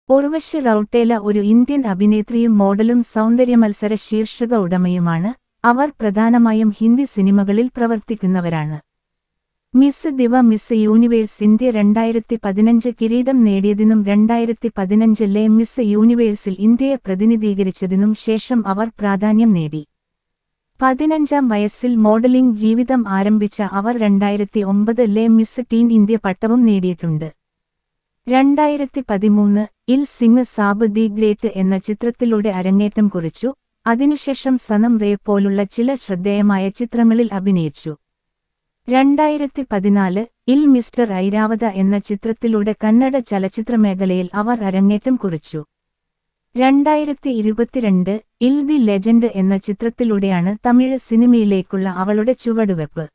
ഉർവശി റൌട്ടേല ഒരു ഇന്ത്യൻ അഭിനേത്രിയും മോഡലും സൗന്ദര്യമത്സര ശീർഷക ഉടമയുമാണ്. അവർ പ്രധാനമായും ഹിന്ദി സിനിമകളിൽ പ്രവർത്തിക്കുന്നവരാണ്. മിസ് ദിവ മിസ് യൂണിവേഴ്സ് ഇന്ത്യ 2015 കിരീടം നേടിയതിനും 2015-ലെ മിസ് യൂണിവേഴ്സിൽ ഇന്ത്യയെ പ്രതിനിധീകരിച്ചതിനും ശേഷം അവർ പ്രാധാന്യം നേടി. 15-ാം വയസ്സിൽ മോഡലിംഗ് ജീവിതം ആരംഭിച്ച അവർ 2009-ലെ മിസ് ടീൻ ഇന്ത്യ പട്ടവും നേടിയിട്ടുണ്ട്. 2013-ൽ സിംഗ് സാബ് ദി ഗ്രേറ്റ് എന്ന ചിത്രത്തിലൂടെ അരങ്ങേറ്റം കുറിച്ചു. അതിനുശേഷം സനം റേ പോലുള്ള ചില ശ്രദ്ധേയമായ ചിത്രങ്ങളിൽ അഭിനയിച്ചു. 2014-ൽ മിസ്റ്റർ ഐരാവത എന്ന ചിത്രത്തിലൂടെ കന്നഡ ചലച്ചിത്രമേഖലയിൽ അവർ അരങ്ങേറ്റം കുറിച്ചു. 2022-ൽ ദി ലെജൻഡ് എന്ന ചിത്രത്തിലൂടെയാണ് തമിഴ് സിനിമയിലേക്കുള്ള അവളുടെ ചുവടുവെപ്പ്.